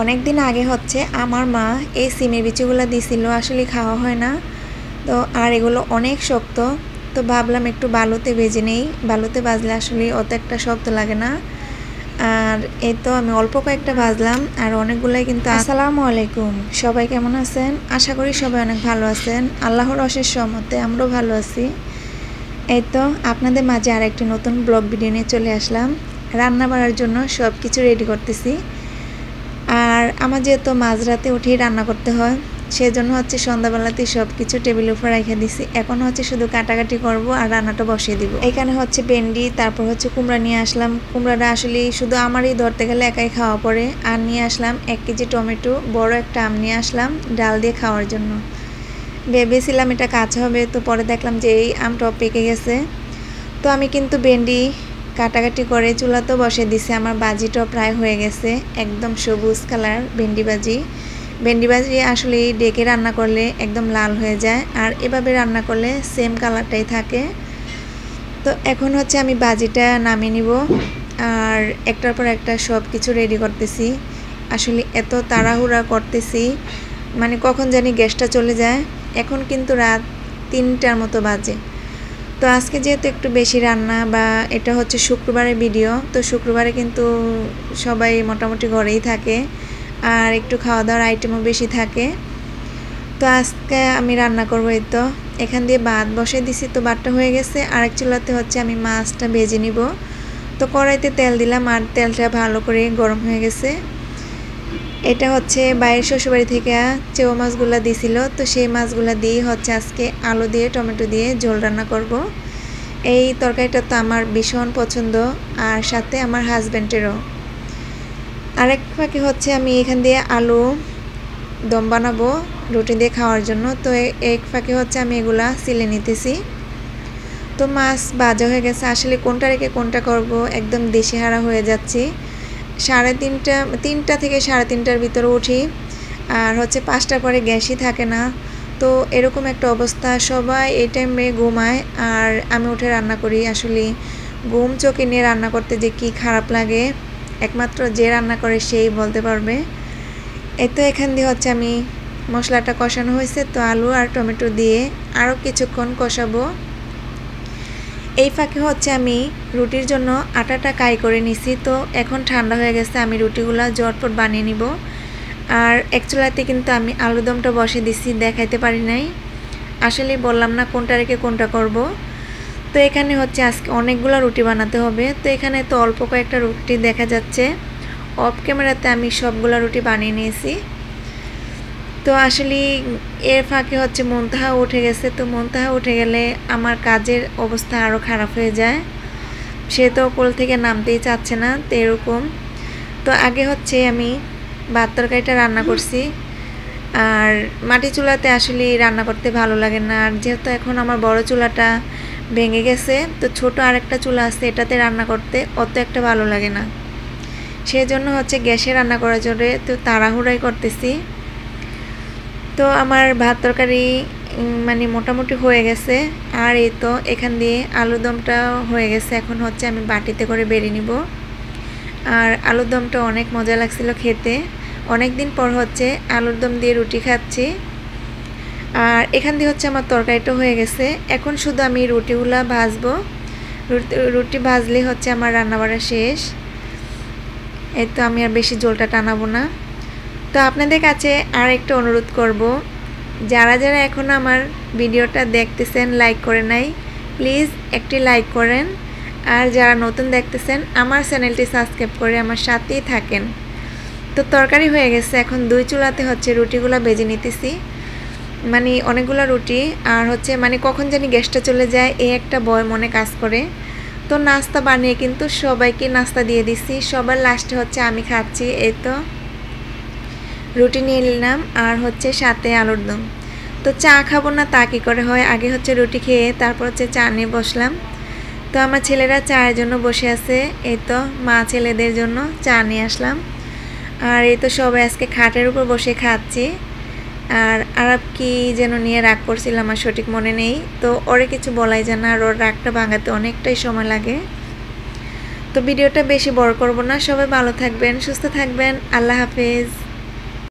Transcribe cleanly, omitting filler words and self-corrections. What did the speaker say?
অনেক দিন আগে হচ্ছে আমার মা এই সিমের বিচিগুলো দিছিল, আসলে খাওয়া হয় না তো। আর এগুলো অনেক শক্ত, তো ভাবলাম একটু বালুতে ভেজে নেই। বালুতে ভাজলে আসলে অত একটা শক্ত লাগে না। আর এই তো আমি অল্প কয়েকটা ভাজলাম, আর অনেকগুলাই কিন্তু। আসসালামু আলাইকুম, সবাই কেমন আছেন? আশা করি সবাই অনেক ভালো আছেন। আল্লাহর অশেষ রহমতে আমরাও ভালো আছি। এই তো আপনাদের মাঝে আর একটি নতুন ব্লগ ভিডিও নিয়ে চলে আসলাম। রান্না বাড়ার জন্য সব কিছু রেডি করতেছি। আর আমার যেহেতু মাঝরাতে উঠেই রান্না করতে হয়, সেজন্য হচ্ছে সন্ধ্যাবেলাতেই সব কিছু টেবিলের উপর রেখে দিছি। এখন হচ্ছে শুধু কাটাকাটি করব আর রান্নাটা বসিয়ে দিব। এখানে হচ্ছে ভেন্ডি, তারপর হচ্ছে কুমড়া নিয়ে আসলাম। কুমড়াটা আসলে শুধু আমারই ধরতে গেলে একাই খাওয়া পড়ে। আর নিয়ে আসলাম 1 কেজি টমেটো, বড় একটা আম নিয়ে আসলাম ডাল দিয়ে খাওয়ার জন্য। ভেবেছিলাম এটা কাঁচা হবে, তো পরে দেখলাম যে এই আমটাও পেকে গেছে। তো আমি কিন্তু ভেন্ডি কাটাকাটি করে চুলাতেও বসে দিছি। আমার ভাজিটাও প্রায় হয়ে গেছে, একদম সবুজ কালার ভেন্ডি ভাজি। ভেন্ডি ভাজি আসলে ডেকে রান্না করলে একদম লাল হয়ে যায়, আর এভাবে রান্না করলে সেম কালারটাই থাকে। তো এখন হচ্ছে আমি ভাজিটা নামিয়ে নিব, আর একটার পর একটা সব কিছু রেডি করতেছি। আসলে এত তাড়াহুড়া করতেছি, মানে কখন জানি গ্যাসটা চলে যায়। এখন কিন্তু রাত 3টার মতো বাজে। তো আজকে যেহেতু একটু বেশি রান্না, বা এটা হচ্ছে শুক্রবারের ভিডিও, তো শুক্রবারে কিন্তু সবাই মোটামুটি ঘরেই থাকে, আর একটু খাওয়া দাওয়ার আইটেমও বেশি থাকে। তো আজকে আমি রান্না করবো। এই তো এখান দিয়ে ভাত বসে দিছি, তো ভাতটা হয়ে গেছে। আরেক চুলাতে হচ্ছে আমি মাছটা ভেজে নিব। তো কড়াইতে তেল দিলাম, আর তেলটা ভালো করে গরম হয়ে গেছে। এটা হচ্ছে বাইরের শ্বশুরবাড়ি থেকে চেও মাছগুলো দিছিল, তো সেই মাছগুলো দিয়ে হচ্ছে আজকে আলু দিয়ে টমেটো দিয়ে ঝোল রান্না করব। এই তরকারিটা তো আমার ভীষণ পছন্দ, আর সাথে আমার হাজব্যান্ডেরও। আরেক ফাঁকে হচ্ছে আমি এখান দিয়ে আলু দম বানাবো রুটি দিয়ে খাওয়ার জন্য। তো এক ফাঁকে হচ্ছে আমি এগুলা সিলে নিতেছি। তো মাছ ভাজা হয়ে গেছে। আসলে কোনটা রেখে কোনটা করব একদম দিশেহারা হয়ে যাচ্ছি। 3:30 থেকে 3:30টার ভিতরে উঠি, আর হচ্ছে 5টার পরে গ্যাসই থাকে না। তো এরকম একটা অবস্থা, সবাই এই টাইমে ঘুমায় আর আমি উঠে রান্না করি। আসলে ঘুম চোখে নিয়ে রান্না করতে যে কি খারাপ লাগে, একমাত্র যে রান্না করে সেই বলতে পারবে। এই তো এখান দিয়ে হচ্ছে আমি মশলাটা কষানো হয়েছে, তো আলু আর টমেটো দিয়ে আরও কিছুক্ষণ কষাবো। এই ফাঁকে হচ্ছে আমি রুটির জন্য আটাটা কাই করে নিছি। তো এখন ঠান্ডা হয়ে গেছে, আমি রুটিগুলো ঝটপট বানিয়ে নিব। আর এক চুলাতে কিন্তু আমি আলুদমটা বসে দিছি, দেখাইতে পারি নাই। আসলে বললাম না কোনটা রেখে কোনটা করব। তো এখানে হচ্ছে আজকে অনেকগুলো রুটি বানাতে হবে। তো এখানে তো অল্প কয়েকটা রুটি দেখা যাচ্ছে, অফ ক্যামেরাতে আমি সবগুলো রুটি বানিয়ে নিয়েছি। তো আসলে এর ফাঁকে হচ্ছে মন্তাহা উঠে গেছে। তো মন্তাহা উঠে গেলে আমার কাজের অবস্থা আরও খারাপ হয়ে যায়। সে তো কোল থেকে নামতেই চাচ্ছে না, তো এরকম। তো আগে হচ্ছে আমি ভাত তরকারিটা রান্না করছি। আর মাটি চুলাতে আসলে রান্না করতে ভালো লাগে না, আর যেহেতু এখন আমার বড় চুলাটা ভেঙে গেছে, তো ছোট আরেকটা চুলা আছে, এটাতে রান্না করতে অত একটা ভালো লাগে না। সেই জন্য হচ্ছে গ্যাসে রান্না করার জন্য তো তাড়াহুড়াই করতেছি। তো আমার ভাত তরকারি মানে মোটামুটি হয়ে গেছে। আর এই তো এখান দিয়ে আলুর দমটা হয়ে গেছে। এখন হচ্ছে আমি বাটিতে করে বেরিয়ে নিব। আর আলুর দমটা অনেক মজা লাগছিল খেতে। অনেক দিন পর হচ্ছে আলুর দম দিয়ে রুটি খাচ্ছি। আর এখান দিয়ে হচ্ছে আমার তরকারিটা হয়ে গেছে। এখন শুধু আমি রুটিগুলা ভাজবো। রুটি ভাজলে হচ্ছে আমার রান্নাবাড়া শেষ। এই তো আমি আর বেশি ঝোলটা টানাবো না। তো আপনাদের কাছে আর একটা অনুরোধ করব, যারা যারা এখন আমার ভিডিওটা দেখতেছেন লাইক করে নাই, প্লিজ একটি লাইক করেন। আর যারা নতুন দেখতেছেন আমার চ্যানেলটি সাবস্ক্রাইব করে আমার সাথেই থাকেন। তো তরকারি হয়ে গেছে, এখন 2 চুলাতে হচ্ছে রুটিগুলো ভেজে নিতেছি। মানে অনেকগুলো রুটি, আর হচ্ছে মানে কখন জানি গ্যাসটা চলে যায় এই একটা ভয় মনে কাজ করে। তো নাস্তা বানিয়ে কিন্তু সবাইকে নাস্তা দিয়ে দিছি। সবার লাস্টে হচ্ছে আমি খাচ্ছি। এই তো রুটি নিয়ে নিলাম, আর হচ্ছে সাথে আলুর দম। তো চা খাবো না তা কী করে হয়, আগে হচ্ছে রুটি খেয়ে তারপর হচ্ছে চা নিয়ে বসলাম। তো আমার ছেলেরা চায়ের জন্য বসে আছে। এই তো মা ছেলেদের জন্য চা নিয়ে আসলাম। আর এই তো সবাই আজকে খাটের উপর বসে খাচ্ছি। আর আরব কি যেন নিয়ে রাগ করছিলাম, আমার সঠিক মনে নেই। তো ওরে কিছু বলাই যায় না, আর ওর রাগটা ভাঙাতে অনেকটাই সময় লাগে। তো ভিডিওটা বেশি বড় করব না। সবাই ভালো থাকবেন, সুস্থ থাকবেন। আল্লাহ হাফেজ।